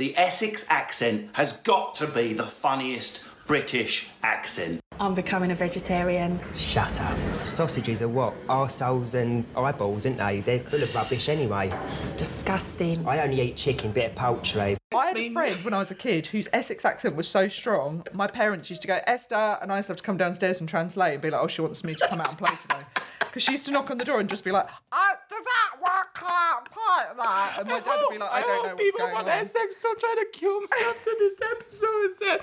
The Essex accent has got to be the funniest British accent. I'm becoming a vegetarian. Shut up. Sausages are what? Arseholes and eyeballs, aren't they? They're full of rubbish anyway. Disgusting. I only eat chicken, bit of poultry. I had a friend when I was a kid whose Essex accent was so strong, my parents used to go, Esther, and I used to have to come downstairs and translate and be like, oh, she wants me to come out and play today. Because she used to knock on the door and just be like, does that work out like that? And my dad would be like, I don't know what's going on. People from Essex don't try to kill me after this episode is dead.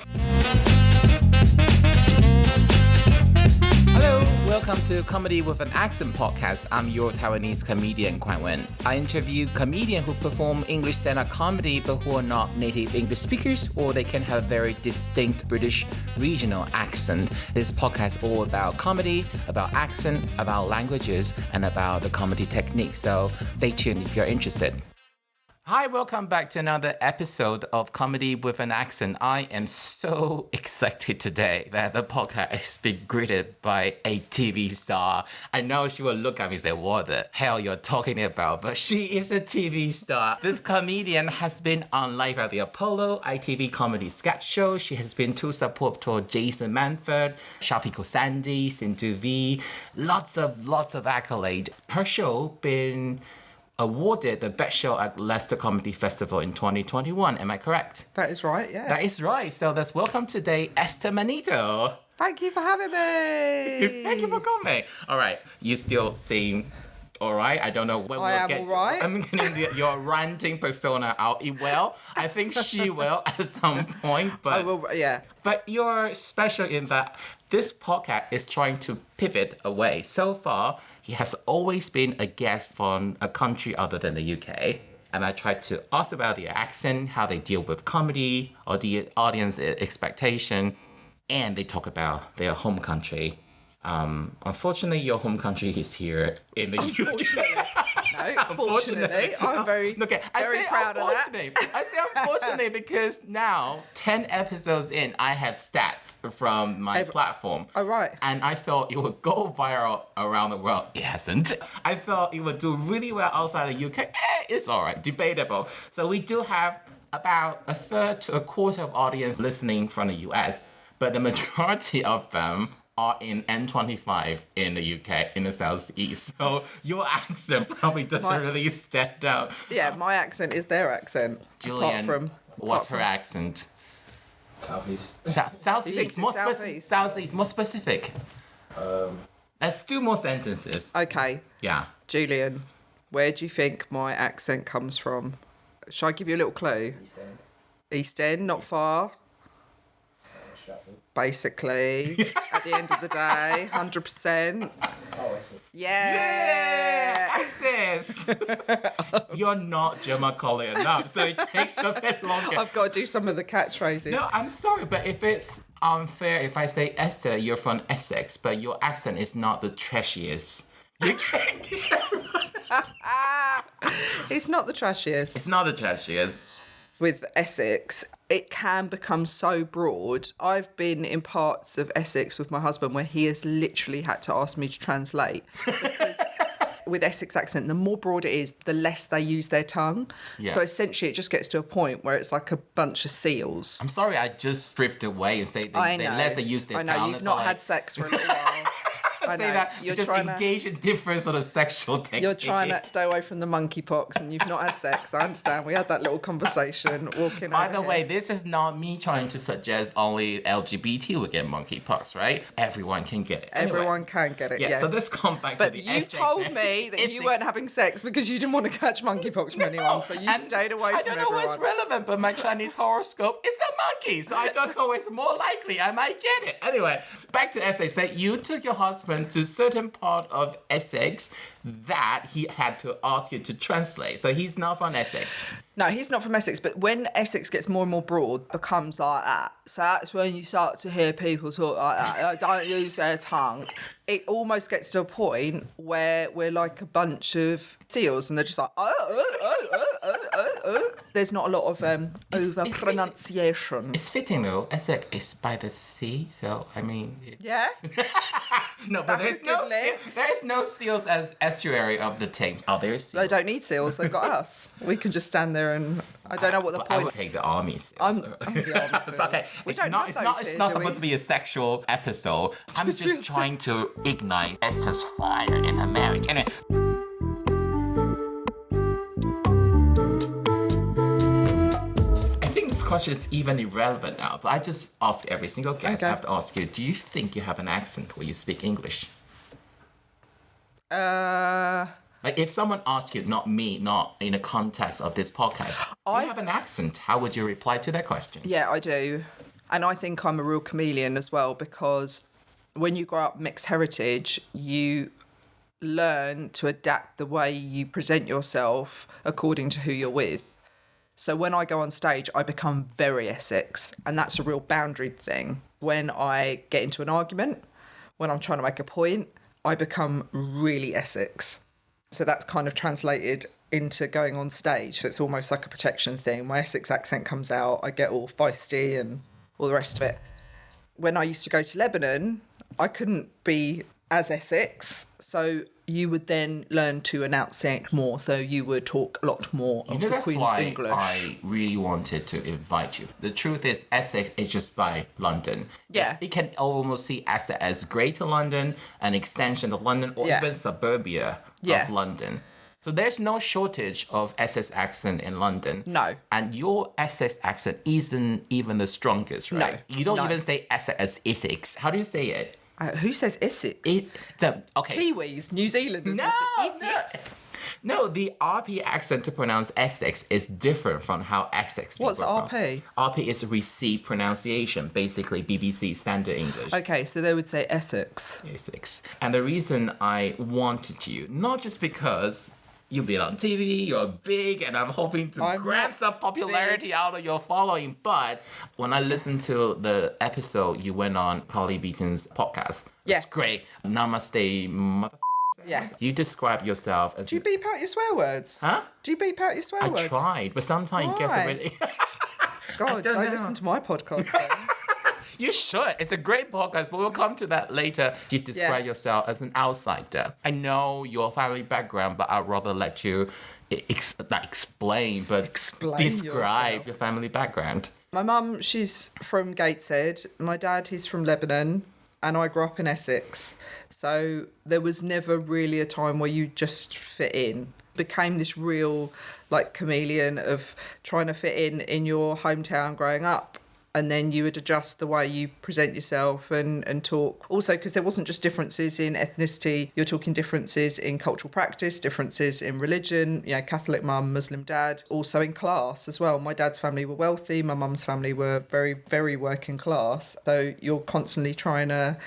Hello, welcome to Comedy with an Accent podcast. I'm your Taiwanese comedian, Kuan-wen. I interview comedians who perform English stand-up comedy but who are not native English speakers, or they can have very distinct British regional accent. This podcast is all about comedy, about accent, about languages, and about the comedy technique. So stay tuned if you're interested. Hi, welcome back to another episode of Comedy with an Accent. I am so excited today that the podcast is being greeted by a TV star. I know she will look at me and say, what the hell you're talking about? But she is a TV star. This comedian has been on Live at the Apollo, ITV comedy sketch show. She has been to support to Jason Manford, Shapiko Sandy, Sintu V. Lots of accolades. Her show been awarded the best show at Leicester Comedy Festival in 2021. Am I correct? That is right, yes. That is right. So let's welcome today Esther Manito. Thank you for having me. Thank you for coming. All right. You still seem all right. I don't know when I am all right. I'm getting your ranting persona out. Well, I think she will at some point. But I will, yeah. But you're special in that this podcast is trying to pivot away. So far, he has always been a guest from a country other than the UK. And I tried to ask about their accent, how they deal with comedy, or the audience expectation. And they talk about their home country. Unfortunately, your home country is here in the UK. Unfortunately, I'm very proud of that. I say unfortunately because now, 10 episodes in, I have stats from my platform. Oh, right. And I thought it would go viral around the world. It hasn't. I thought it would do really well outside the UK. It's all right, debatable. So we do have about a third to a quarter of audience listening from the US, but the majority of them are in N25 in the UK, in the southeast. So your accent probably doesn't really stand out. Yeah, my accent is their accent. Julian, what's her accent? Southeast. Southeast. Southeast. More specific. Let's do more sentences. Okay. Yeah. Julian, where do you think my accent comes from? Shall I give you a little clue? East End, not far. Stratford. Basically, at the end of the day, 100%. Oh, I see. Yeah! Access! You're not German-collar enough, so it takes a bit longer. I've got to do some of the catchphrases. No, I'm sorry, but if it's unfair if I say, Esther, you're from Essex, but your accent is not the trashiest. You can't get it. It's not the trashiest. It's not the trashiest. With Essex, it can become so broad. I've been in parts of Essex with my husband where he has literally had to ask me to translate because with Essex accent, the more broad it is, the less they use their tongue. Yeah. So essentially, it just gets to a point where it's like a bunch of seals. I'm sorry, I just drifted away and say the less they use their tongue. I know, you've not had sex for a little while. I say that you're just engage in different sort of sexual techniques. You're trying to stay away from the monkeypox and you've not had sex. I understand. We had that little conversation walking By the way, this is not me trying to suggest only LGBT will get monkeypox, right? Everyone can get it. Everyone can get it, yes. So let's come back to the But you told me that you weren't having sex because you didn't want to catch monkeypox from anyone, so you stayed away from everyone. I don't know what's relevant, but my Chinese horoscope is a monkey, so I don't know what's more likely. I might get it. Anyway, back to Essex. So you took your husband to certain part of Essex that he had to ask you to translate. So he's not from Essex. No, he's not from Essex, but when Essex gets more and more broad, becomes like that. So that's when you start to hear people talk like that. Don't use their tongue. It almost gets to a point where we're like a bunch of seals and they're just like, There's not a lot of over pronunciation. It's fitting though. Essex is by the sea, so I mean. Yeah. No, but That's a good link. there's no seals as estuary of the Thames. Oh, there's seals. They don't need seals. They've got us. We can just stand there and I don't know what the I point. would take the army seals. I'm the army It's seals. okay. We It's don't not. have It's not. those It's here, not do supposed we? to be a sexual episode. I'm supposed to be just a trying to ignite Esther's fire in her marriage. Anyway. I think this question is even irrelevant now, but I just ask every single guest. Okay. I have to ask you: do you think you have an accent when you speak English? Like if someone asks you, not me, not in the context of this podcast, do you have an accent? How would you reply to that question? Yeah, I do. And I think I'm a real chameleon as well, because when you grow up mixed heritage, you learn to adapt the way you present yourself according to who you're with. So when I go on stage, I become very Essex, and that's a real boundary thing. When I get into an argument, when I'm trying to make a point, I become really Essex. So that's kind of translated into going on stage. So it's almost like a protection thing. My Essex accent comes out, I get all feisty and all the rest of it. When I used to go to Lebanon, I couldn't be as Essex. So you would then learn to enunciate more. So you would talk a lot more of the that's Queen's why English. I really wanted to invite you. The truth is, Essex is just by London. Yeah. You can almost see Essex as Greater London, an extension of London, or Yeah. even suburbia Yeah. of London. So there's no shortage of Essex accent in London. No. And your Essex accent isn't even the strongest, right? No. You don't No. even say Essex as Essex. How do you say it? Who says Essex? Okay. Kiwis, New Zealanders. No, will say Essex. No, the RP accent to pronounce Essex is different from how Essex people What's pronounce. RP? RP is received pronunciation, basically BBC Standard English. Okay, so they would say Essex. Essex. And the reason I wanted you, not just because you've been on TV, you're big, and I'm hoping to I'm grab not some popularity out of your following, but when I listened to the episode you went on Carly Beaton's podcast, Yeah. it's great. Namaste, mother. Yeah. You describe yourself as... Do you beep out your swear words? Huh? Do you beep out your swear words? I tried, but sometimes it gets Why? already... God, don't don't know. listen to my podcast then. You should. It's a great podcast, but we'll come to that later. You describe Yeah. yourself as an outsider. I know your family background, but I'd rather let you not explain, but Explain describe yourself. your family background. My mum, she's from Gateshead. My dad, he's from Lebanon. And I grew up in Essex. So there was never really a time where you just fit in. Became this real, like, chameleon of trying to fit in your hometown growing up. And then you would adjust the way you present yourself and talk. Also, because there wasn't just differences in ethnicity, you're talking differences in cultural practice, differences in religion, you know, Catholic mum, Muslim dad, also in class as well. My dad's family were wealthy, my mum's family were very, very working class. So you're constantly trying to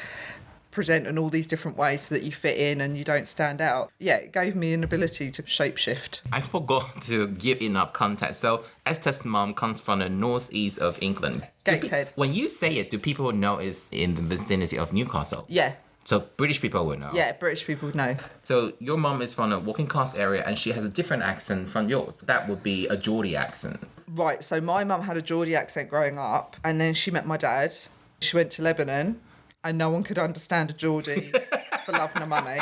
present in all these different ways so that you fit in and you don't stand out. Yeah, it gave me an ability to shapeshift. I forgot to give enough context. So Esther's mom comes from the northeast of England. Gateshead. When you say it, do people know it's in the vicinity of Newcastle? Yeah. So British people will know. Yeah, British people would know. So your mom is from a working class area and she has a different accent from yours. That would be a Geordie accent. Right, so my mum had a Geordie accent growing up, and then she met my dad. She went to Lebanon, and no one could understand a Geordie for love nor money.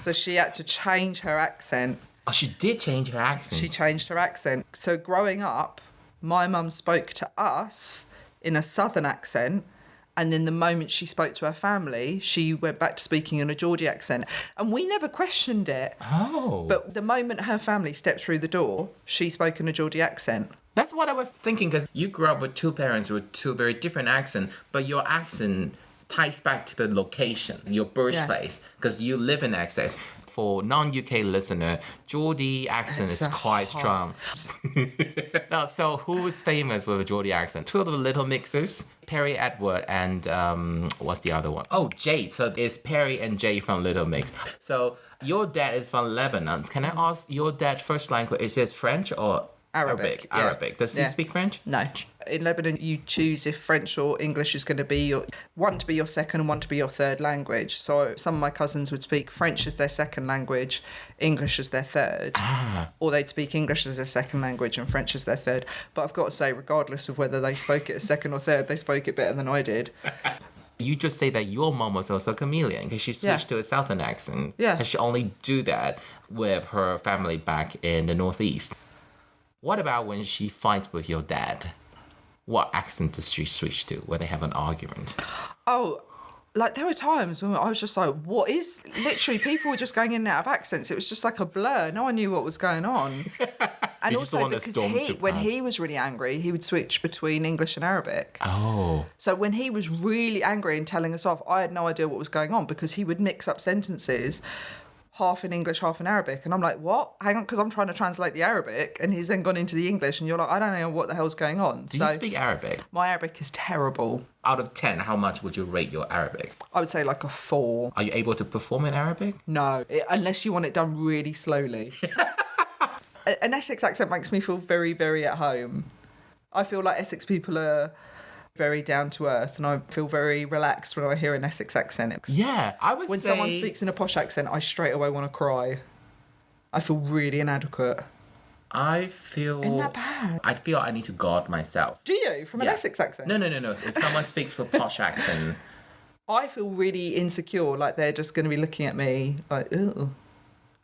So she had to change her accent. Oh, she did change her accent. She changed her accent. So growing up, my mum spoke to us in a southern accent, and then the moment she spoke to her family, she went back to speaking in a Geordie accent. And we never questioned it. Oh. But the moment her family stepped through the door, she spoke in a Geordie accent. That's what I was thinking, because you grew up with two parents with two very different accents, but your accent ties back to the location, your birthplace, because you live in Essex. For non-UK listener, Geordie accent is quite strong. Now, so who is famous with a Geordie accent? Two of the Little Mixers, Perry Edward and what's the other one? Oh, Jade. So it's Perry and Jade from Little Mix. So your dad is from Lebanon. Can I ask your dad's first language? Is it French or Arabic. Yeah. Arabic. Does he speak French? No. In Lebanon, you choose if French or English is going to be one to be your second and one to be your third language. So some of my cousins would speak French as their second language, English as their third. Or they'd speak English as their second language and French as their third. But I've got to say, regardless of whether they spoke it as second or third, they spoke it better than I did. You just say that your mom was also a chameleon because she switched to a southern accent. Yeah. And she only do that with her family back in the Northeast. What about when she fights with your dad? What accent does she switch to when they have an argument? Oh, like there were times when I was just like, what is... Literally, people were just going in and out of accents. It was just like a blur. No one knew what was going on. And You just also want to because storm to when pass. he was really angry, he would switch between English and Arabic. Oh. So when he was really angry and telling us off, I had no idea what was going on because he would mix up sentences, half in English, half in Arabic. And I'm like, what? Hang on, because I'm trying to translate the Arabic. And he's then gone into the English and you're like, I don't know what the hell's going on. Do you speak Arabic? My Arabic is terrible. Out of 10, how much would you rate your Arabic? I would say like a 4. Are you able to perform in Arabic? No, unless you want it done really slowly. An Essex accent makes me feel very, very at home. I feel like Essex people are very down to earth and I feel very relaxed when I hear an Essex accent. Yeah, I would When say... someone speaks in a posh accent, I straight away want to cry. I feel really inadequate. I feel... Isn't that bad? I feel I need to guard myself. Do you? From an Yeah. Essex accent? No. If someone speaks with posh accent... I feel really insecure, like they're just going to be looking at me like, ugh.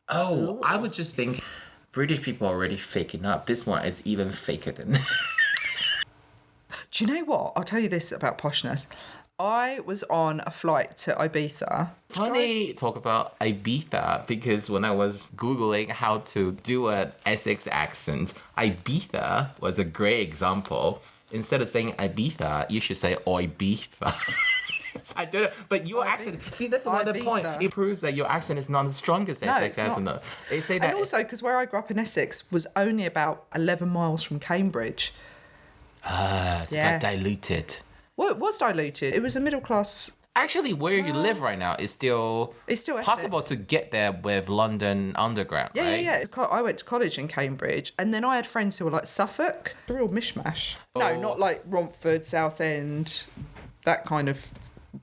Oh, I would just think British people are already faking up. This one is even faker than... Do you know what? I'll tell you this about poshness. I was on a flight to Ibiza. Funny talk about Ibiza because when I was Googling how to do an Essex accent, Ibiza was a great example. Instead of saying Ibiza, you should say Ibiza. I don't know, but your accent, see, that's another point. Ibiza. It proves that your accent is not as strong as Essex it's not. accent. They say that. And also, because where I grew up in Essex was only about 11 miles from Cambridge. It's Yeah. got diluted. Well, it was diluted. It was a middle class. Actually, where you live right now is still It's still possible Essex. to get there with London Underground, Yeah, right? yeah. I went to college in Cambridge, and then I had friends who were like Suffolk. A real mishmash. No, Oh. not like Romford, Southend, that kind of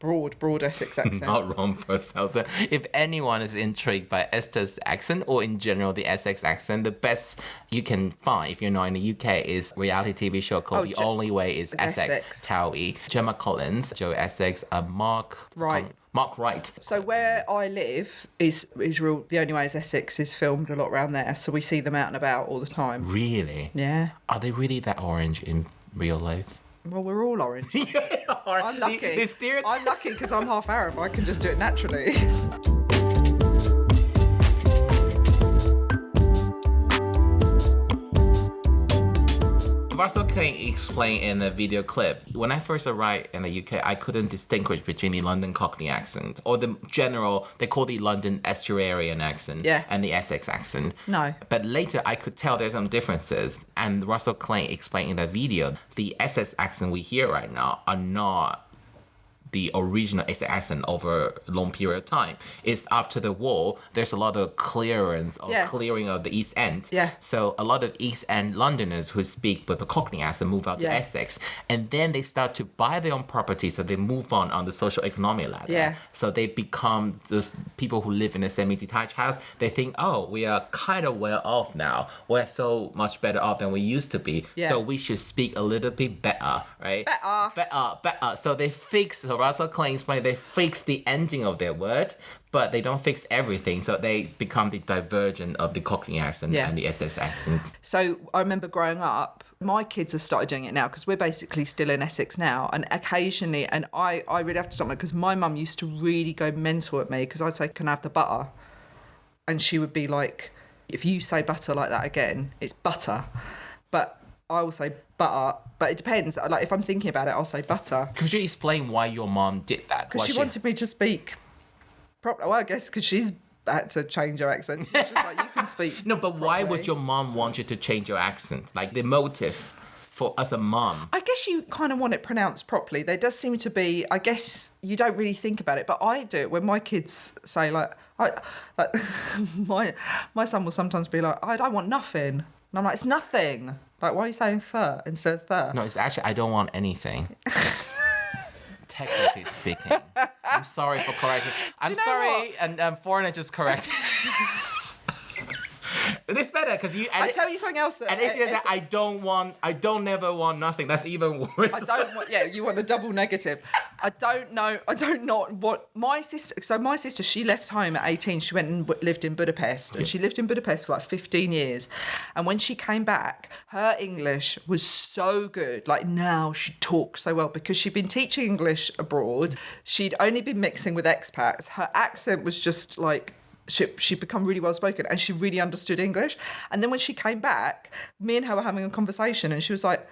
broad Essex accent. Not wrong for ourselves. If anyone is intrigued by Esther's accent or in general the Essex accent, the best you can find if you're not in the UK is a reality TV show called The Only Way is Essex. Essex. Towie, Gemma Collins, Joe Essex, Mark Wright. Mark Wright. So where I live is real. The Only Way is Essex is filmed a lot around there, so we see them out and about all the time. Really? Yeah. Are they really that orange in real life? Well, we're all orange. I'm lucky. The stereotype. I'm lucky because I'm half Arab. I can just do it naturally. Russell can explain in a video clip. When I first arrived in the UK, I couldn't distinguish between the London Cockney accent or the general, they call the London Estuarian accent and the Essex accent. No. But later I could tell there's some differences. And Russell Klein explained in that video, the Essex accent we hear right now are not the original Essex accent over a long period of time. It's after the war, there's a lot of clearance or clearing of the East End. Yeah. So a lot of East End Londoners who speak with the Cockney accent move out to Essex. And then they start to buy their own property, so they move on the social economic ladder. Yeah. So they become those people who live in a semi-detached house. They think, oh, we are kind of well off now. We're so much better off than we used to be. Yeah. So we should speak a little bit better, right? Better. So they fix, so Russell claims they fix the ending of their word, but they don't fix everything. So they become the divergent of the Cockney accent and the Essex accent. So I remember growing up, my kids have started doing it now because we're basically still in Essex now. And occasionally, and I really have to stop it because my mum used to really go mental at me because I'd say, can I have the butter? And she would be like, if you say butter like that again, it's butter. But I will say butter, but it depends. Like if I'm thinking about it, I'll say butter. Could you explain why your mom did that? Because she wanted me to speak properly. Well, I guess because she's had to change her accent. She's just like, you can speak. No, but why properly. would your mom want you to change your accent? Like the motive for as a mom. I guess you kind of want it pronounced properly. There does seem to be, I guess you don't really think about it, but I do it when my kids say my son will sometimes be like, I don't want nothing. And I'm like, it's nothing. Like, why are you saying fur instead of thur? No, it's actually, I don't want anything. Technically speaking. I'm sorry for correcting. I'm sorry, and foreigner just corrected. It's better because you. I tell you something else. And it's just that I don't never want nothing. That's even worse. I don't want. Yeah, you want a double negative. I don't not want my sister. So my sister, she left home at 18. She went and lived in Budapest, and she lived in Budapest for like 15 years. And when she came back, her English was so good. Like now she talks so well because she'd been teaching English abroad. She'd only been mixing with expats. Her accent was just like. She'd become really well spoken and she really understood English. And then when she came back, me and her were having a conversation and she was like,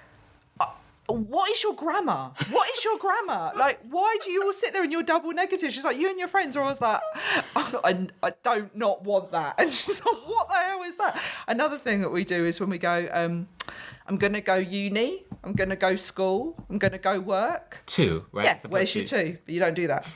what is your grammar? What is your grammar? Like, why do you all sit there and you're double negative? She's like, you and your friends are always like, I don't not want that. And she's like, what the hell is that? Another thing that we do is when we go, I'm going to go uni, I'm going to go school, I'm going to go work. Two, right? Yeah, where's your two? But you don't do that.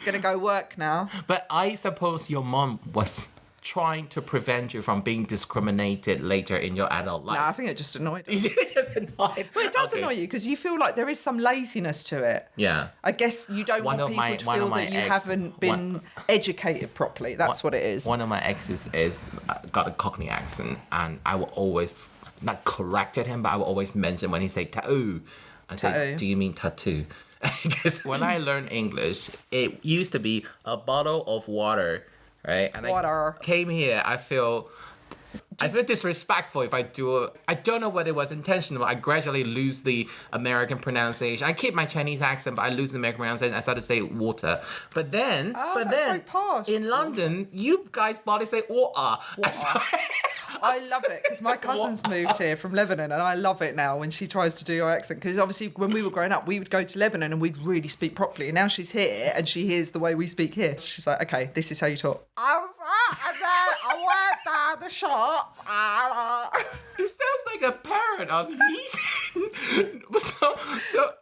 Gonna go work now. But I suppose your mom was trying to prevent you from being discriminated later in your adult life. No, I think it just annoyed her. It just annoyed. But it does annoy you because you feel like there is some laziness to it. Yeah. I guess you don't want people to feel that you haven't been educated properly. That's what it is. One of my exes is got a Cockney accent, and I will always not corrected him, but I will always mention when he say tattoo. I say, do you mean tattoo? Because when I learned English, it used to be a bottle of water, right? And Water. I came here, I feel disrespectful if I do it. I don't know whether it was intentional. I gradually lose the American pronunciation. I keep my Chinese accent, but I lose the American pronunciation. I started to say water. But then, so posh. In London, you guys body say water. I love it because my cousin's moved here from Lebanon and I love it now when she tries to do her accent because obviously when we were growing up we would go to Lebanon and we'd really speak properly and now she's here and she hears the way we speak here. She's like, okay, this is how you talk. I went down the shop. It sounds like a parrot on heat. So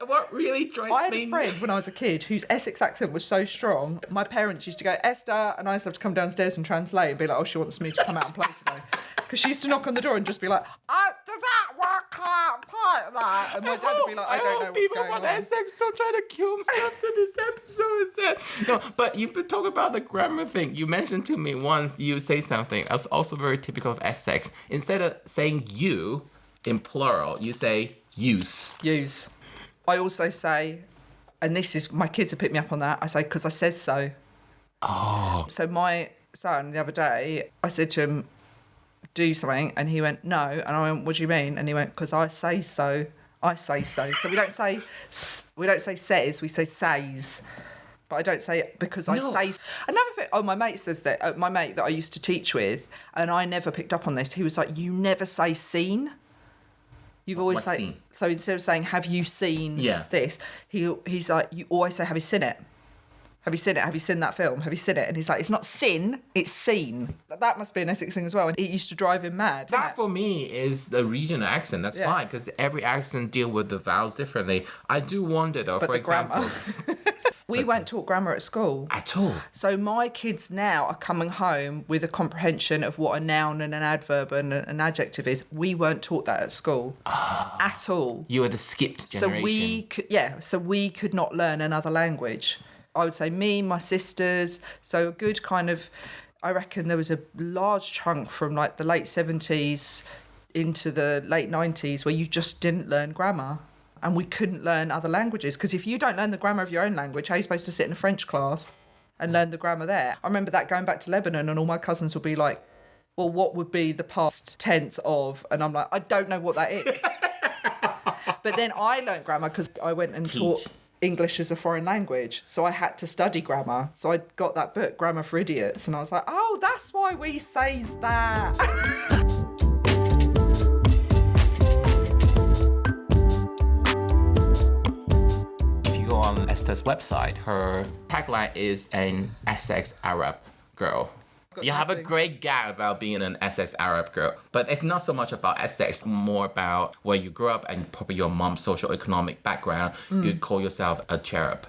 what really drives me... I had a friend when I was a kid whose Essex accent was so strong, my parents used to go, Esther, and I used to have to come downstairs and translate and be like, oh, she wants me to come out and play today. Because she used to knock on the door and just be like, does that work out? Part that? And my dad would be like, I don't know what's going on. People from Essex don't try to kill me after this episode is said. No, but you talk about the grammar thing. You mentioned to me once you say something that's also very typical of Essex. Instead of saying you in plural, you say use. Use. I also say, and this is, my kids have picked me up on that, I say, because I says so. Oh. So my son, the other day, I said to him, do something, and he went, no. And I went, what do you mean? And he went, because I say so. I say so. So we don't say says, we say says. But I don't say it because I say... Another thing... Oh, my mate says that... my mate that I used to teach with, and I never picked up on this, he was like, you never say seen. You've always say... Seen? So instead of saying, have you seen this? He's like, you always say, have you seen it? Have you seen it? Have you seen that film? Have you seen it? And he's like, it's not sin, it's seen. That must be an Essex thing as well. And it used to drive him mad. That for me is the regional accent. That's fine, because every accent deal with the vowels differently. I do wonder though, for example... We weren't taught grammar at school. At all. So my kids now are coming home with a comprehension of what a noun and an adverb and an adjective is. We weren't taught that at school at all. You were the skipped generation. So we could not learn another language. I would say me, my sisters. So a good kind of, I reckon there was a large chunk from like the late 70s into the late 90s where you just didn't learn grammar. And we couldn't learn other languages because if you don't learn the grammar of your own language, how are you supposed to sit in a French class and learn the grammar there? I remember that going back to Lebanon and all my cousins would be like, well, what would be the past tense of? And I'm like, I don't know what that is. But then I learned grammar because I went and taught English as a foreign language. So I had to study grammar. So I got that book, Grammar for Idiots. And I was like, oh, that's why we say that. On Esther's website, her tagline is an Essex Arab Girl. You have a great gag about being an Essex Arab girl, but it's not so much about Essex, more about where you grew up and probably your mom's social-economic background. You call yourself a cherub.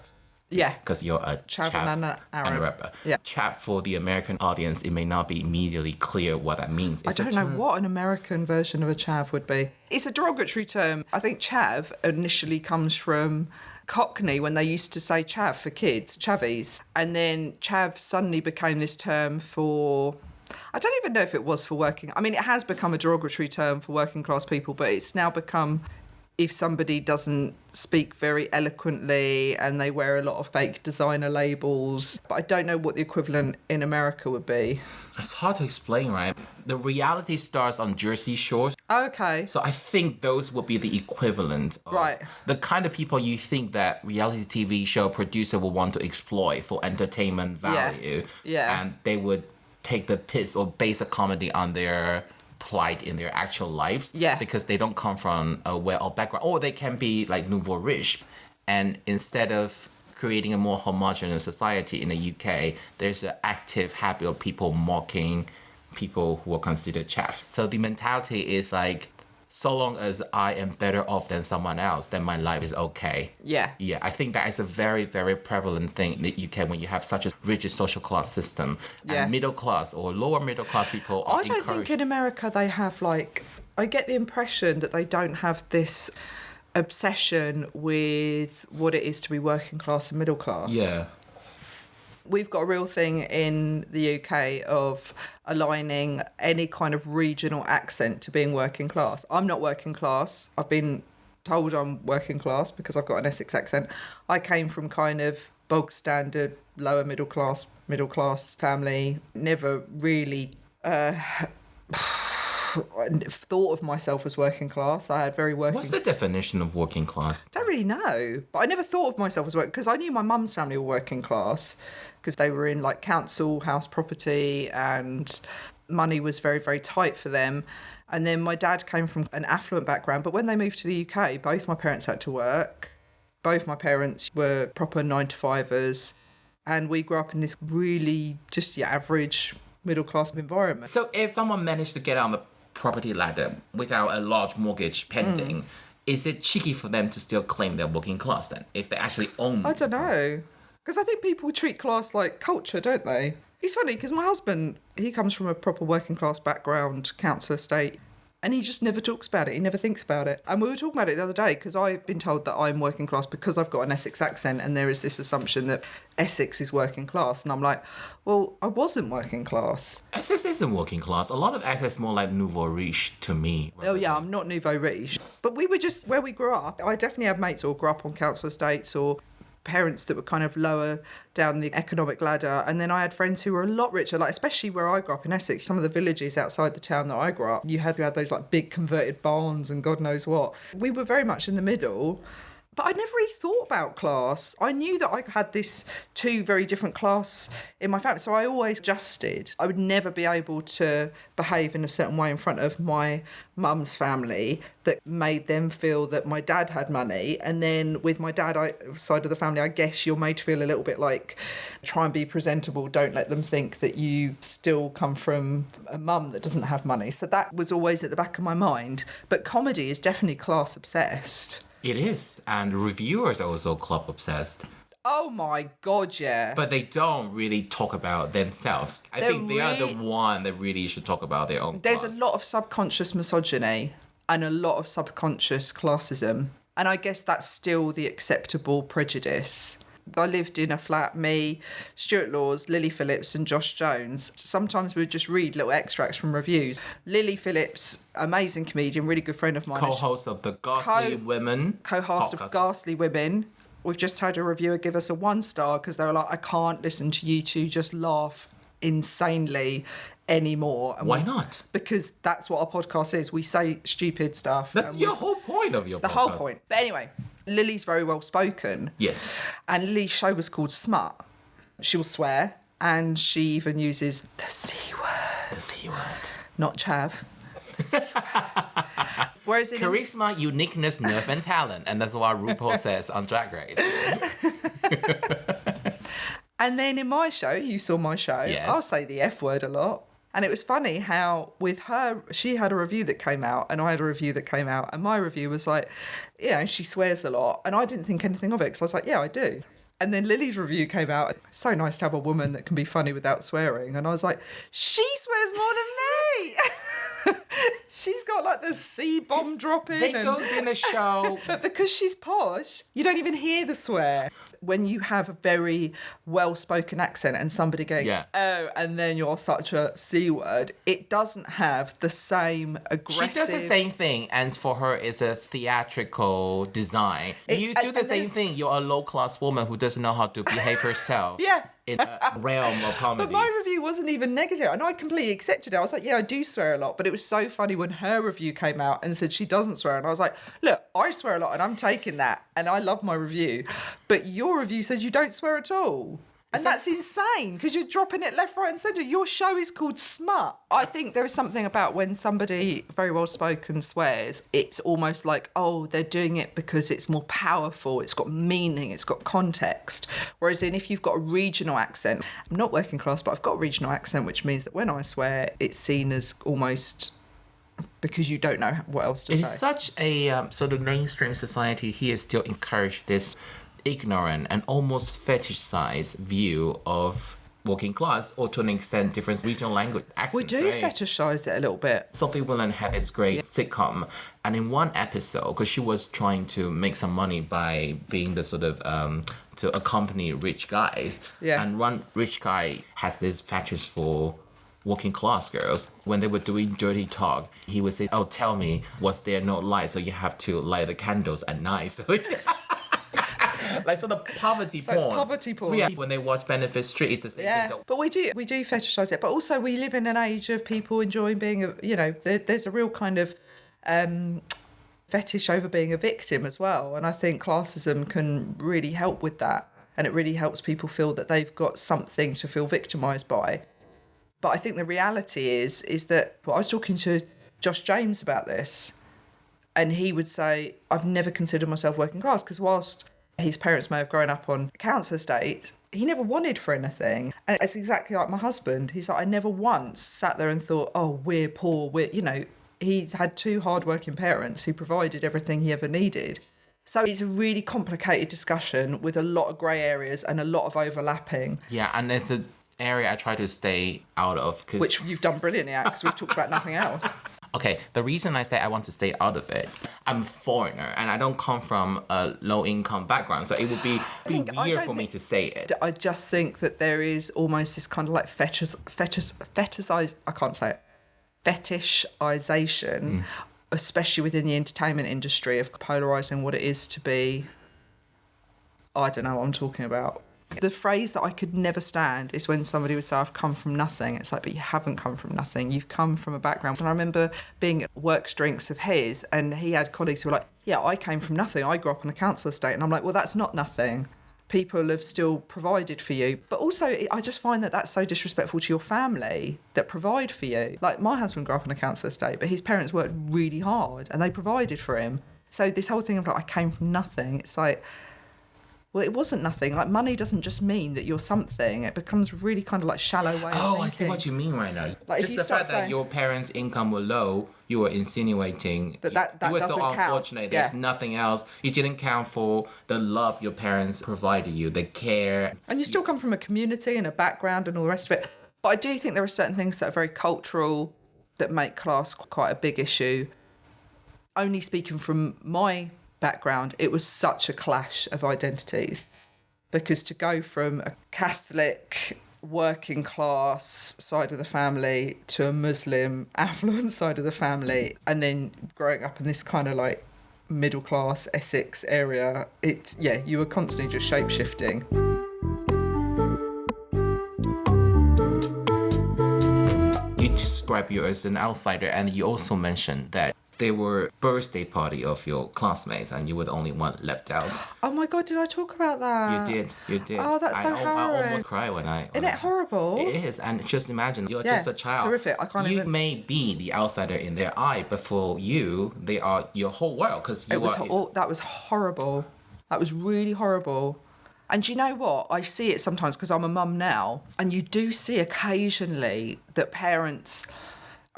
Yeah. Because you're a Chav chav and an Arab. Yeah. Chav, for the American audience, it may not be immediately clear what that means. I don't know what an American version of a chav would be. It's a derogatory term. I think chav initially comes from Cockney when they used to say chav for kids, chavies. And then chav suddenly became this term for... I don't even know if it was for working... I mean, it has become a derogatory term for working class people, but it's now become... if somebody doesn't speak very eloquently and they wear a lot of fake designer labels. But I don't know what the equivalent in America would be. It's hard to explain, right? The reality stars on Jersey Shore. Okay. So I think those would be the equivalent of Right. the kind of people you think that reality TV show producer will want to exploit for entertainment value. Yeah. And they would take the piss or base a comedy on their plight in their actual lives. Yeah. Because they don't come from a well-off background. Or they can be like nouveau riche. And instead of creating a more homogeneous society in the UK, there's an active habit of people mocking people who are considered chav. So the mentality is like, so long as I am better off than someone else, then my life is okay. Yeah. Yeah, I think that is a very, very prevalent thing in the UK when you have such a rigid social class system. Yeah. And middle class or lower middle class people are I don't encouraged. think in America they have like... I get the impression that they don't have this obsession with what it is to be working class and middle class. Yeah. We've got a real thing in the UK of aligning any kind of regional accent to being working class. I'm not working class. I've been told I'm working class because I've got an Essex accent. I came from kind of bog standard, lower middle class family. Never really thought of myself as working class. I had very working... What's the definition of working class? Don't really know, but I never thought of myself as working, because I knew my mum's family were working class because they were in like council house property and money was very, very tight for them. And then my dad came from an affluent background, but when they moved to the UK, both my parents had to work. Both my parents were proper 9-to-5ers, and we grew up in this really just your average middle class environment. So if someone managed to get on the property ladder without a large mortgage pending, is it cheeky for them to still claim they're working class then, if they actually own? I don't know. Because I think people treat class like culture, don't they? It's funny because my husband, he comes from a proper working class background, council estate, and he just never talks about it. He never thinks about it. And we were talking about it the other day because I've been told that I'm working class because I've got an Essex accent, and there is this assumption that Essex is working class. And I'm like, well, I wasn't working class. Essex isn't working class. A lot of Essex is more like nouveau riche to me. Oh, yeah, I'm not nouveau riche. But we were just, where we grew up, I definitely had mates who grew up on council estates or parents that were kind of lower down the economic ladder, and then I had friends who were a lot richer, like especially where I grew up in Essex, some of the villages outside the town that I grew up, you had those like big converted barns and God knows what. We were very much in the middle, but I never really thought about class. I knew that I had this two very different class in my family, so I always adjusted. I would never be able to behave in a certain way in front of my mum's family that made them feel that my dad had money. And then with my dad side of the family, I guess you're made to feel a little bit like, try and be presentable. Don't let them think that you still come from a mum that doesn't have money. So that was always at the back of my mind. But comedy is definitely class obsessed. It is. And reviewers are also club obsessed. Oh my God, yeah. But they don't really talk about themselves. I think they are the one that really should talk about their own There's class. a lot of subconscious misogyny and a lot of subconscious classism. And I guess that's still the acceptable prejudice. I lived in a flat, me, Stuart Laws, Lily Phillips and Josh Jones. Sometimes we would just read little extracts from reviews. Lily Phillips, amazing comedian, really good friend of mine. Co-host of the Ghastly Women Co-host podcast. of Ghastly Women. We've just had a reviewer give us a 1-star because they were like, I can't listen to you two just laugh insanely anymore. And Why not? Because that's what our podcast is. We say stupid stuff. That's your whole point of your It's the podcast. whole point. But anyway, Lily's very well spoken. Yes. And Lily's show was called Smut. She'll swear, and she even uses the C word. The C word. Not chav. Whereas in Charisma, uniqueness, nerve, and talent. And that's what RuPaul says on Drag Race. And then in my show, you saw my show, Yes. I'll say the F word a lot. And it was funny how with her, she had a review that came out and I had a review that came out. And my review was like, yeah, she swears a lot. And I didn't think anything of it because I was like, yeah, I do. And then Lily's review came out. So nice to have a woman that can be funny without swearing. And I was like, she swears more than me. She's got like the C-bomb dropping. It goes in the show. But because she's posh, you don't even hear the swear. When you have a very well-spoken accent and somebody going, Yeah. oh, and then you're such a C word, it doesn't have the same aggressive... She does the same thing, and for her, it's a theatrical design. You do the same thing. You're a low-class woman who doesn't know how to behave herself. Yeah. In a realm of comedy. But my review wasn't even negative, and I completely accepted it. I was like, yeah, I do swear a lot, but it was so funny when her review came out and said she doesn't swear, and I was like, look, I swear a lot, and I'm taking that, and I love my review, but your review says you don't swear at all. And that's insane, because you're dropping it left, right and centre. Your show is called Smut. I think there is something about when somebody very well spoken swears, it's almost like, oh, they're doing it because it's more powerful, it's got meaning, it's got context. Whereas if you've got a regional accent, I'm not working class, but I've got a regional accent, which means that when I swear, it's seen as almost... because you don't know what else to say. In such a sort of mainstream society, he is still encouraged this ignorant and almost fetishized view of working class, or to an extent different regional language accents. We do right? fetishize it a little bit. Sophie Willan had this great sitcom, and in one episode, because she was trying to make some money by being the sort of to accompany rich guys, and one rich guy has this fetish for working class girls. When they were doing dirty talk, he would say, oh, tell me, was there no light, so you have to light the candles at night. So like sort of poverty porn. So it's poverty porn. Yeah, when they watch Benefit Street, it's the same thing. So, but we do fetishize it. But also we live in an age of people enjoying being, there's a real kind of fetish over being a victim as well. And I think classism can really help with that. And it really helps people feel that they've got something to feel victimised by. But I think the reality is that I was talking to Josh James about this, and he would say, I've never considered myself working class, because whilst his parents may have grown up on a council estate, he never wanted for anything. And it's exactly like my husband. He's like, I never once sat there and thought, oh, we're poor. He's had two hardworking parents who provided everything he ever needed. So it's a really complicated discussion with a lot of grey areas and a lot of overlapping. Yeah, and there's an area I try to stay out of. Which you've done brilliantly at, because we've talked about nothing else. Okay, the reason I say I want to stay out of it, I'm a foreigner and I don't come from a low-income background, so it would be weird for me to say it. I just think that there is almost this kind of like fetishization, especially within the entertainment industry, of polarising what it is to be... I don't know what I'm talking about. The phrase that I could never stand is when somebody would say, I've come from nothing. It's like, but you haven't come from nothing. You've come from a background. And I remember being at work drinks of his, and he had colleagues who were like, yeah, I came from nothing. I grew up on a council estate. And I'm like, well, that's not nothing. People have still provided for you. But also, I just find that that's so disrespectful to your family that provide for you. Like, my husband grew up on a council estate, but his parents worked really hard and they provided for him. So this whole thing of like, I came from nothing, it's like... Well, it wasn't nothing. Like, money doesn't just mean that you're something. It becomes really kind of like shallow way of thinking. I see what you mean right now. Like, just the fact that your parents' income were low, you were insinuating that you were so doesn't count. Unfortunate. There's nothing else. You didn't count for the love your parents provided you, the care. And you still come from a community and a background and all the rest of it. But I do think there are certain things that are very cultural that make class quite a big issue. Only speaking from my background, it was such a clash of identities, because to go from a Catholic working class side of the family to a Muslim affluent side of the family, and then growing up in this kind of like middle class Essex area, you were constantly just shape shifting. You describe you as an outsider, and you also mentioned that they were birthday party of your classmates and you were the only one left out. Oh my God, did I talk about that? You did. Oh, that's so I almost cry when I... Isn't it horrible? It is, and just imagine, you're just a child. It's horrific. I can't You may be the outsider in their eye, but for you, they are your whole world, because you that was horrible. That was really horrible. And do you know what? I see it sometimes because I'm a mum now, and you do see occasionally that parents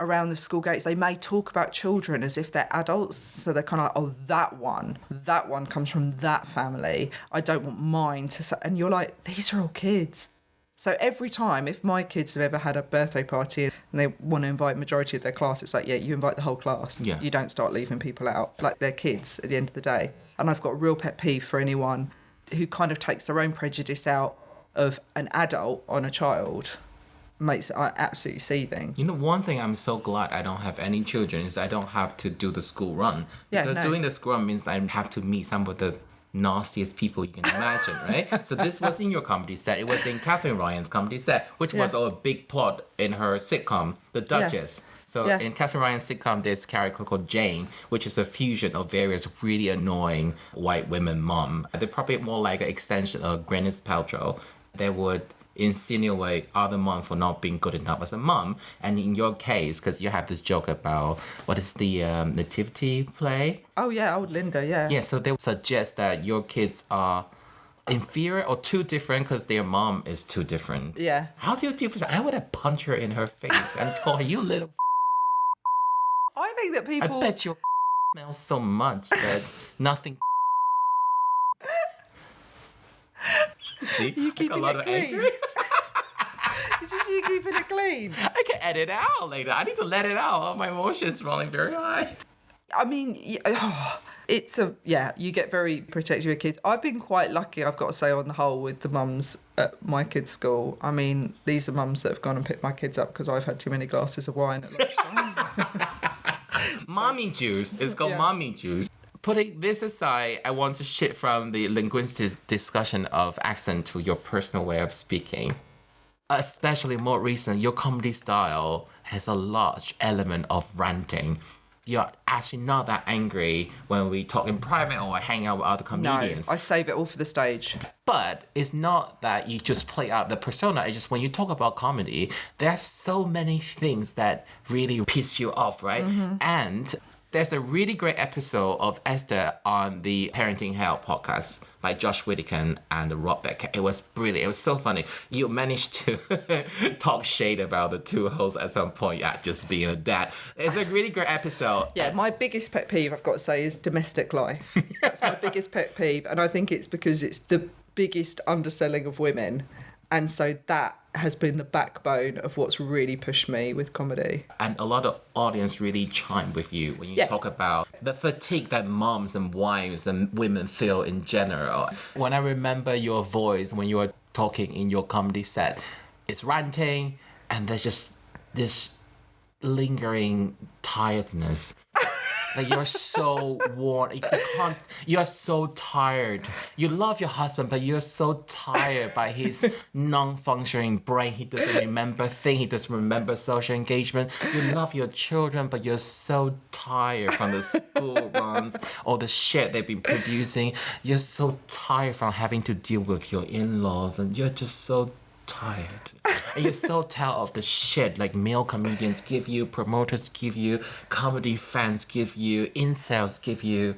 around the school gates, they may talk about children as if they're adults. So they're kind of like, oh, that one comes from that family. I don't want mine to say. And you're like, these are all kids. So every time, if my kids have ever had a birthday party and they want to invite majority of their class, it's like, yeah, you invite the whole class. Yeah. You don't start leaving people out. Like, they're kids at the end of the day. And I've got a real pet peeve for anyone who kind of takes their own prejudice out of an adult on a child. Makes it absolutely seething. You know, one thing I'm so glad I don't have any children is I don't have to do the school run. Yeah, Because no. doing the school run means I have to meet some of the nastiest people you can imagine, right? So this was in your comedy set. It was in Catherine Ryan's comedy set, which was a big plot in her sitcom, The Duchess. So in Catherine Ryan's sitcom, there's a character called Jane, which is a fusion of various really annoying white women mom. They're probably more like an extension of Gwyneth Paltrow. They would insinuate other mom for not being good enough as a mom. And in your case, because you have this joke about, what is the nativity play? Oh, yeah, old Linda, yeah. Yeah, so they suggest that your kids are inferior or too different because their mom is too different. Yeah. How do you deal with that? I would have punched her in her face and told her, you little I think that people... I bet your smells so much that nothing. See, You I got keeping a lot it of clean? anger. This is you keeping it clean. I can edit out later. I need to let it out. All my emotions rolling very high. I mean, it's you get very protective of your kids. I've been quite lucky, I've got to say, on the whole, with the mums at my kids' school. I mean, these are mums that have gone and picked my kids up because I've had too many glasses of wine at lunchtime. Mommy juice. It's called mommy juice. Putting this aside, I want to shift from the linguistic discussion of accent to your personal way of speaking. Especially more recent, your comedy style has a large element of ranting. You're actually not that angry when we talk in private or hang out with other comedians. No, I save it all for the stage. But it's not that you just play out the persona. It's just when you talk about comedy, there are so many things that really piss you off, right? Mm-hmm. And there's a really great episode of Esther on the Parenting Hell podcast by Josh Whittaker and Rob Becker. It was brilliant. It was so funny. You managed to talk shade about the two hosts at some point. Yeah, just being a dad. It's a really great episode. Yeah, my biggest pet peeve, I've got to say, is domestic life. That's my biggest pet peeve. And I think it's because it's the biggest underselling of women. And so that has been the backbone of what's really pushed me with comedy. And a lot of audience really chime with you when you talk about the fatigue that moms and wives and women feel in general. When I remember your voice when you were talking in your comedy set, it's ranting and there's just this lingering tiredness. Like you're so worn, you're so tired. You love your husband, but you're so tired by his non-functioning brain. He doesn't remember things, he doesn't remember social engagement. You love your children, but you're so tired from the school runs or the shit they've been producing. You're so tired from having to deal with your in-laws, and you're just so tired. And you're so tired of the shit like male comedians give you, promoters give you, comedy fans give you, incels give you.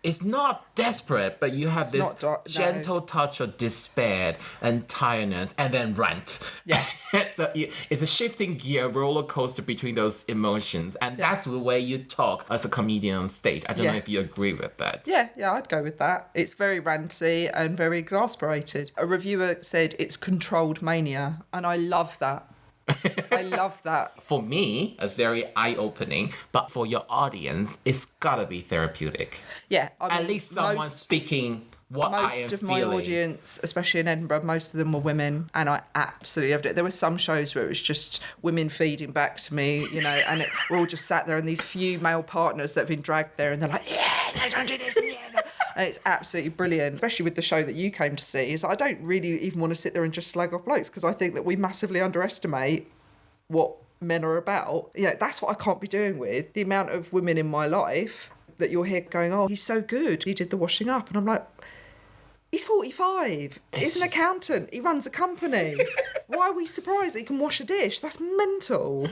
It's not desperate, but you have this gentle touch of despair and tiredness and then rant. Yeah. So it's a shifting gear, roller coaster between those emotions. And that's the way you talk as a comedian on stage. I don't know if you agree with that. Yeah, I'd go with that. It's very ranty and very exasperated. A reviewer said it's controlled mania, and I love that. I love that. For me, it's very eye-opening, but for your audience, it's gotta be therapeutic. Yeah, I mean, at least someone speaking what I am feeling. Most of my audience, especially in Edinburgh, most of them were women, and I absolutely loved it. There were some shows where it was just women feeding back to me, you know, and we're all just sat there, and these few male partners that have been dragged there, and they're like, yeah, no, don't do this, yeah, no. And it's absolutely brilliant, especially with the show that you came to see. Is I don't really even want to sit there and just slag off blokes, because I think that we massively underestimate what men are about. Yeah, that's what I can't be doing with. The amount of women in my life that you'll hear going, oh, he's so good, he did the washing up. And I'm like, he's 45. He's an accountant. He runs a company. Why are we surprised that he can wash a dish? That's mental.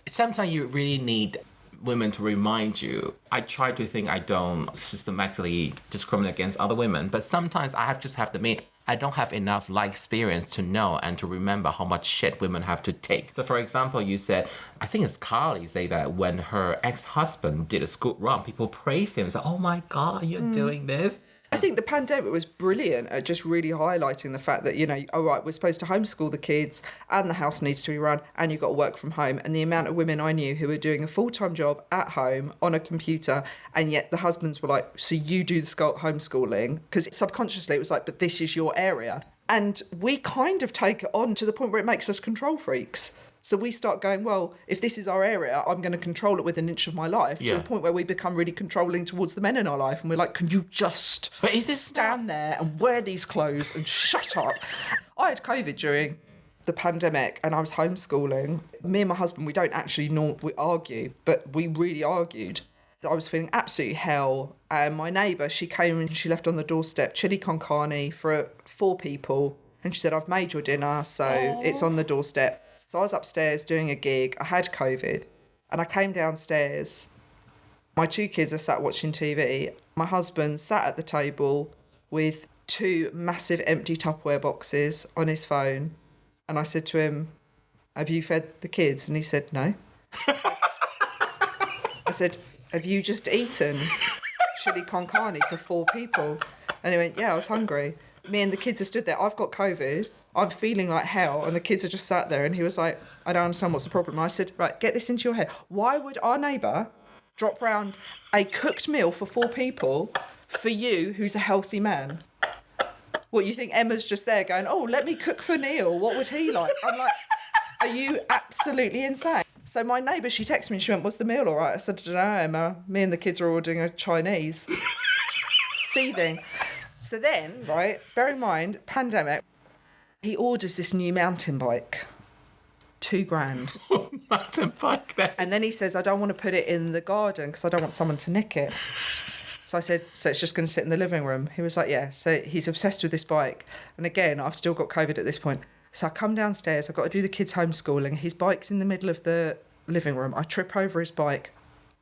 Sometimes you really need women to remind you. I try to think I don't systematically discriminate against other women, but sometimes I just have to admit I don't have enough life experience to know and to remember how much shit women have to take. So for example, you said, I think it's Carly say that when her ex-husband did a school run, people praise him. It's like, oh my God, you're doing this. I think the pandemic was brilliant at just really highlighting the fact that, you know, all right, we're supposed to homeschool the kids and the house needs to be run and you've got to work from home. And the amount of women I knew who were doing a full-time job at home on a computer, and yet the husbands were like, so you do the homeschooling? Because subconsciously it was like, but this is your area. And we kind of take it on to the point where it makes us control freaks. So we start going, well, if this is our area, I'm going to control it with an inch of my life, to the point where we become really controlling towards the men in our life. And we're like, can you just stand there and wear these clothes and shut up? I had COVID during the pandemic and I was homeschooling. Me and my husband, we don't actually we argue, but we really argued. I was feeling absolute hell. And my neighbour, she came and she left on the doorstep chili con carne for 4 people. And she said, I've made your dinner, so it's on the doorstep. So I was upstairs doing a gig. I had COVID and I came downstairs. My 2 kids are sat watching TV. My husband sat at the table with 2 massive empty Tupperware boxes on his phone. And I said to him, have you fed the kids? And he said, no. I said, have you just eaten chili con carne for 4 people? And he went, yeah, I was hungry. Me and the kids are stood there. I've got COVID. I'm feeling like hell. And the kids are just sat there. And he was like, I don't understand what's the problem. And I said, right, get this into your head. Why would our neighbour drop round a cooked meal for 4 people for you, who's a healthy man? What, you think Emma's just there going, oh, let me cook for Neil. What would he like? I'm like, are you absolutely insane? So my neighbour, she texted me and she went, was the meal all right? I said, I don't know, Emma. Me and the kids are ordering a Chinese. Seething. So then, right, bear in mind, pandemic, he orders this new mountain bike, $2,000. Mountain bike there. And then he says, I don't want to put it in the garden because I don't want someone to nick it. So I said, so it's just going to sit in the living room? He was like, yeah. So he's obsessed with this bike. And again, I've still got COVID at this point. So I come downstairs, I've got to do the kids' homeschooling. His bike's in the middle of the living room. I trip over his bike.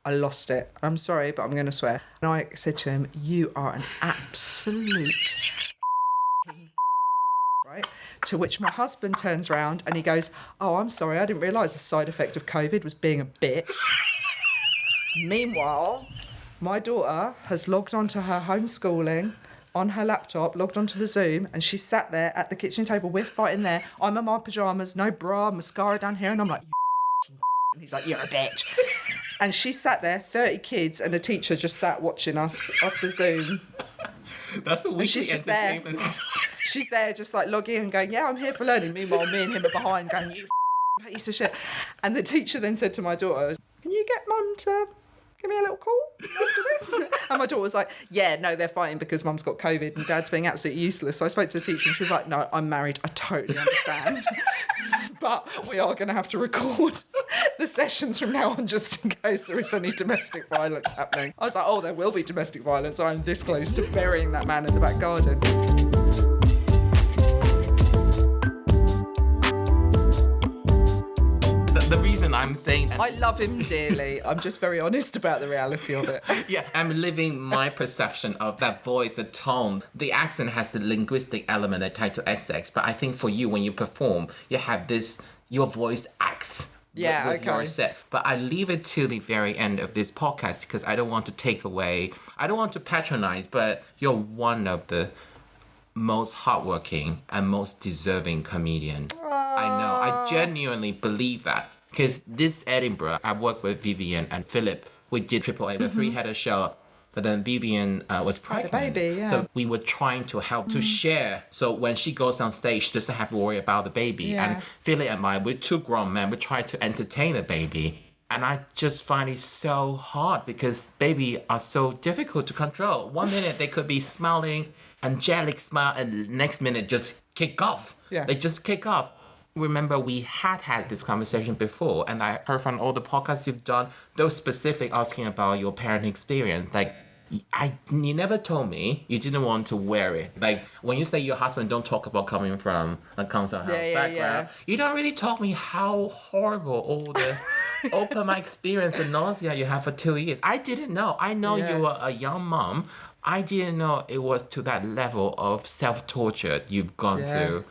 I lost it. I'm sorry, but I'm going to swear. And I said to him, you are an absolute right? To which my husband turns around and he goes, oh, I'm sorry, I didn't realise the side effect of COVID was being a bitch. Meanwhile, my daughter has logged onto her homeschooling on her laptop, logged onto the Zoom, and she's sat there at the kitchen table. We're fighting there. I'm in my pyjamas, no bra, mascara down here, and I'm like, you and he's like, you're a bitch. And she sat there, 30 kids and a teacher just sat watching us off the Zoom. That's the weekly she's just there. entertainment. She's there just like logging and going, yeah, I'm here for learning. Meanwhile, me and him are behind going, you piece of shit. And the teacher then said to my daughter, can you get mum to give me a little call after this? And my daughter was like, yeah, no, they're fighting because mum's got COVID and dad's being absolutely useless. So I spoke to the teacher and she was like, no, I'm married. I totally understand. But we are going to have to record the sessions from now on just in case there is any domestic violence happening. I was like, oh, there will be domestic violence. I'm this close to burying that man in the back garden. The reason I'm saying that, I love him dearly. I'm just very honest about the reality of it. yeah, I'm living my perception of that voice, the tone. The accent has the linguistic element that tied to Essex, but I think for you, when you perform, you have this, your voice acts. Yeah, with your set. But I leave it to the very end of this podcast because I don't want to take away, I don't want to patronize, but you're one of the most hardworking and most deserving comedian. I know. I genuinely believe that. Because this Edinburgh, I worked with Vivian and Philip. We did Triple A, the 3-header show. But then Vivian was pregnant. Had a baby, yeah. So we were trying to help to share. So when she goes on stage, she doesn't have to worry about the baby. Yeah. And Philip and I, we're 2 grown men. We try to entertain the baby. And I just find it so hard because babies are so difficult to control. 1 minute they could be smiling, angelic smile, and next minute just kick off. Yeah. They just kick off. Remember, we had this conversation before, and I heard from all the podcasts you've done, those specific asking about your parenting experience. Like, you never told me you didn't want to wear it. Like, when you say your husband don't talk about coming from a council house background, you don't really tell me how horrible all the open my experience, the nausea you have for 2 years. I didn't know. I know Yeah. you were a young mom. I didn't know it was to that level of self-torture you've gone through.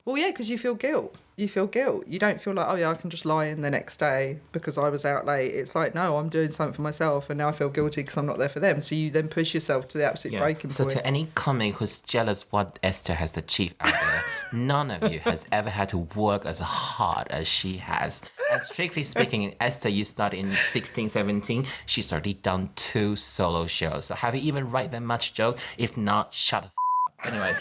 Well, yeah, because you feel guilt. You feel guilt. You don't feel like, oh, yeah, I can just lie in the next day because I was out late. It's like, no, I'm doing something for myself and now I feel guilty because I'm not there for them. So you then push yourself to the absolute breaking So point. to any comic who's jealous what Esther has achieved out there, none of you has ever had to work as hard as she has. And strictly speaking, in Esther, you started in 16, 17. She's already done 2 solo shows. So have you even write that much joke? If not, shut the up. Anyways.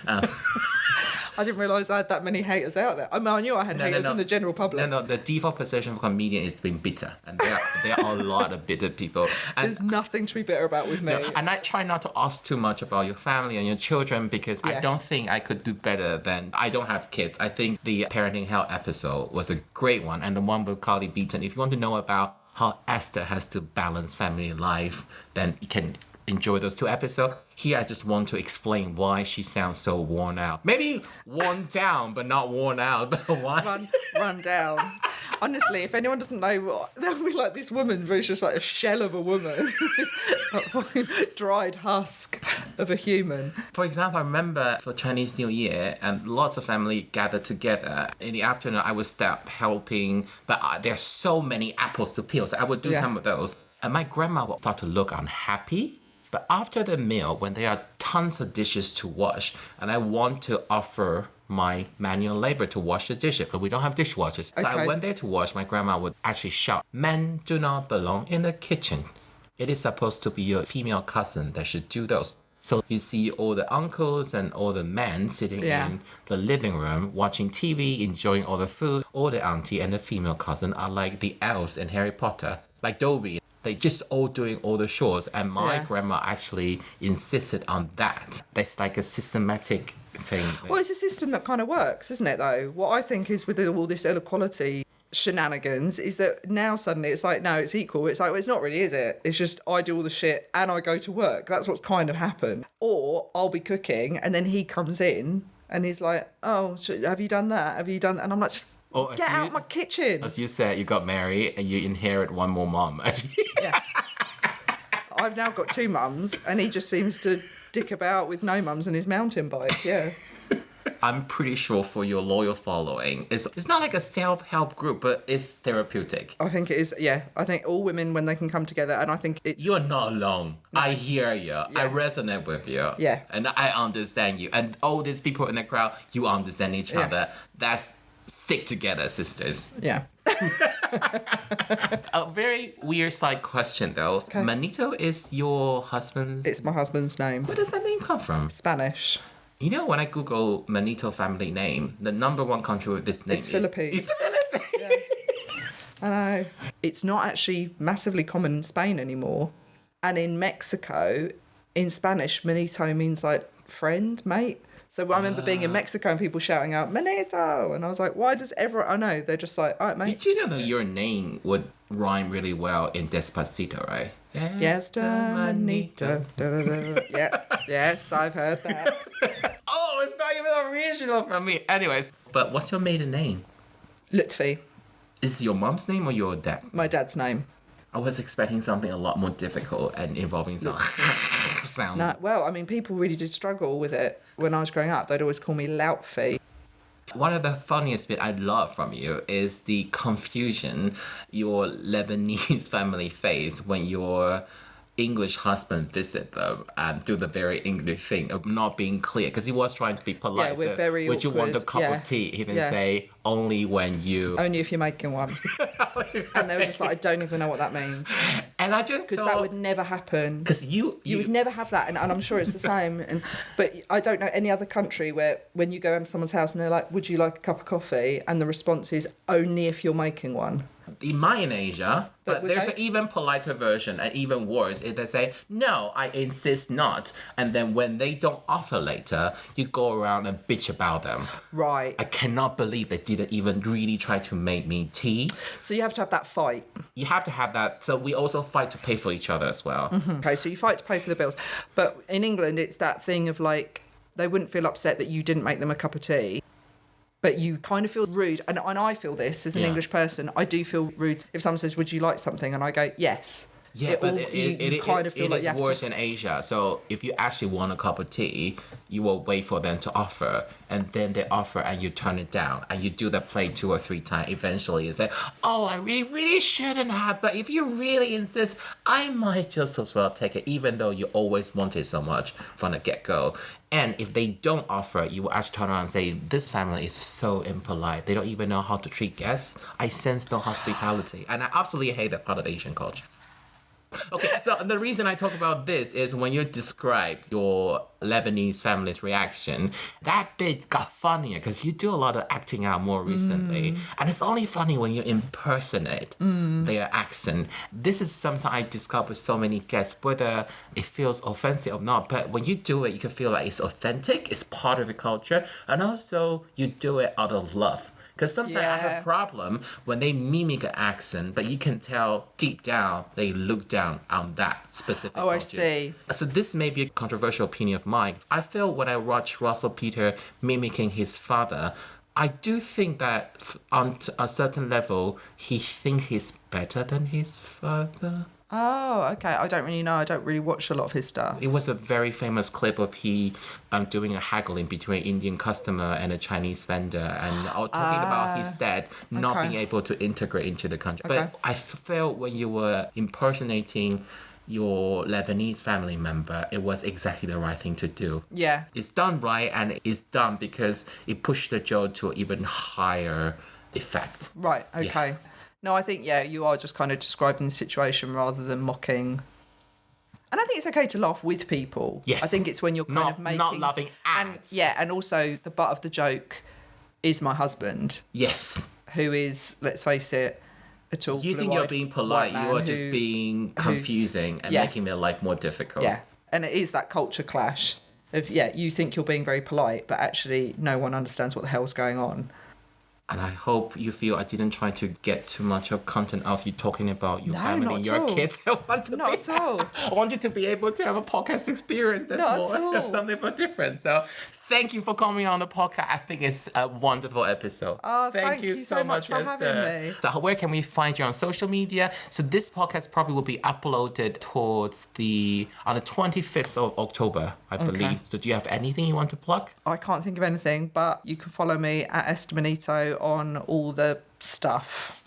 I didn't realise I had that many haters out there. I mean, I knew I had haters in the general public. No, the default position for comedian is being bitter. And there are a lot of bitter people. And There's nothing to be bitter about with me. and I try not to ask too much about your family and your children because I don't think I could do better than... I don't have kids. I think the Parenting Hell episode was a great one. And the one with Carly Beaton. If you want to know about how Esther has to balance family life, then you can enjoy those 2 episodes. Here, I just want to explain why she sounds so worn out. Maybe worn down, but not worn out. But why? Run down. Honestly, if anyone doesn't know, they'll be like this woman who's just like a shell of a woman. This fucking dried husk of a human. For example, I remember for Chinese New Year, and lots of family gathered together. In the afternoon, I would start helping, but there are so many apples to peel, so I would do some of those. And my grandma would start to look unhappy. But after the meal, when there are tons of dishes to wash, and I want to offer my manual labor to wash the dishes, but we don't have dishwashers. So I went there to wash. My grandma would actually shout, "Men do not belong in the kitchen. It is supposed to be your female cousin that should do those." So you see all the uncles and all the men sitting in the living room watching TV, enjoying all the food. All the auntie and the female cousin are like the elves in Harry Potter, like Dobby. They just all doing all the chores, and my grandma actually insisted on that. That's like a systematic thing. Well, it's a system that kind of works, isn't it, though? What I think is with all this inequality shenanigans is that now suddenly it's like, no, it's equal. It's like, well, it's not really, is it? It's just I do all the shit and I go to work. That's what's kind of happened. Or I'll be cooking and then he comes in and he's like, oh, have you done that? Have you done that? And I'm like, just get out my kitchen. As you said, you got married and you inherit one more mom. Yeah. I've now got 2 mums and he just seems to dick about with no mums and his mountain bike. Yeah. I'm pretty sure for your loyal following, it's not like a self-help group, but it's therapeutic. I think it is, yeah. I think all women, when they can come together, and I think it's... You're not alone. No. I hear you. Yeah. I resonate with you. Yeah. And I understand you. And all these people in the crowd, you understand each other. That's stick together, sisters. Yeah. A very weird side question, though. Okay. Manito is your husband's... It's my husband's name. Where does that name come from? Spanish. You know, when I Google Manito family name, the #1 country with this name is... Philippines. It's the Philippines. Yeah. I know. It's not actually massively common in Spain anymore. And in Mexico, in Spanish, Manito means like friend, mate. So I remember being in Mexico and people shouting out, Manito! And I was like, why does everyone... I know, they're just like, all right, mate. Did you know that your name would rhyme really well in Despacito, right? Esther Manito. Yeah, yes, I've heard that. Oh, it's not even original from me. Anyways, but what's your maiden name? Lutfi. Is it your mom's name or your dad's? My dad's name. I was expecting something a lot more difficult and involving some sound. No, well, I mean, people really did struggle with it when I was growing up. They'd always call me Lautfi. One of the funniest bit I love from you is the confusion your Lebanese family face when your English husband visit them and do the very English thing of not being clear, because he was trying to be polite. Yeah, we're very would you want a awkward. cup of tea? He didn't say only when you... Only if you're making one. And they were just like, I don't even know what that means. And I just Because that would never happen. Because you would never have that, and I'm sure it's the same. But I don't know any other country where when you go into someone's house and they're like, would you like a cup of coffee? And the response is only if you're making one. In my Asia, but there's an even politer version and even worse. They say, no, I insist not. And then when they don't offer later, you go around and bitch about them. Right. I cannot believe they didn't even really try to make me tea. So you have to have that fight. You have to have that. So we also fight to pay for each other as well. Mm-hmm. Okay, so you fight to pay for the bills. But in England, it's that thing of like, they wouldn't feel upset that you didn't make them a cup of tea. But you kind of feel rude. And I feel this as an English person. I do feel rude if someone says, would you like something? And I go, yes. Yeah, but you kind of feel like you have it's worse to... in Asia. So if you actually want a cup of tea, you will wait for them to offer, and then they offer and you turn it down, and you do that play 2 or 3 times. Eventually you say, oh, I really shouldn't have, but if you really insist, I might just as well take it, even though you always wanted so much from the get-go. And if they don't offer, you will actually turn around and say, this family is so impolite. They don't even know how to treat guests. I sense no hospitality. And I absolutely hate that part of Asian culture. Okay, so the reason I talk about this is when you describe your Lebanese family's reaction, that bit got funnier because you do a lot of acting out more recently. And it's only funny when you impersonate their accent. This is something I discover with so many guests, whether it feels offensive or not. But when you do it, you can feel like it's authentic, it's part of the culture, and also you do it out of love. Because sometimes I have a problem when they mimic an accent, but you can tell deep down they look down on that specific culture. I see. So this may be a controversial opinion of mine. I feel when I watch Russell Peter mimicking his father, I do think that on a certain level, he thinks he's better than his father. Oh, okay. I don't really know. I don't really watch a lot of his stuff. It was a very famous clip of he doing a haggling between an Indian customer and a Chinese vendor, and talking about his dad not being able to integrate into the country. Okay. But I felt when you were impersonating your Lebanese family member, it was exactly the right thing to do. Yeah. It's done right, and it's done because it pushed the joke to an even higher effect. Right, okay. Yeah. No, I think, you are just kind of describing the situation rather than mocking. And I think it's okay to laugh with people. Yes. I think it's when you're kind of making... Not laughing at. And also the butt of the joke is my husband. Yes. Who is, let's face it, a tall, You think you're being polite, you are just being confusing and making their life more difficult. Yeah, and it is that culture clash of, you think you're being very polite, but actually no one understands what the hell's going on. And I hope you feel I didn't try to get too much of content of you talking about your family not and at your all. kids. Not at all. I want you to be able to have a podcast experience that's Not more at all. something more different. So thank you for coming on the podcast. I think it's a wonderful episode. Oh, thank you so much for Esther. having me. So where can we find you on social media? So this podcast probably will be uploaded on the 25th of October, I believe. So do you have anything you want to plug? I can't think of anything, but you can follow me at Esther Manito on all the stuff.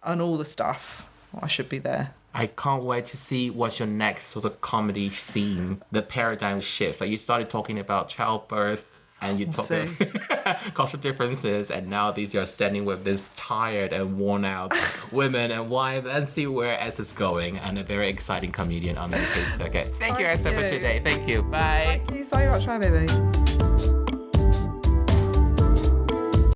On all the stuff. I should be there. I can't wait to see what's your next sort of comedy theme, the paradigm shift. Like you started talking about childbirth and you talked about cultural differences, and now you're standing with this tired and worn out women and wives, and see where S is going, and a very exciting comedian on the case. Okay. Thank you, Esther, for today. Thank you. Bye. Thank you so much for having me.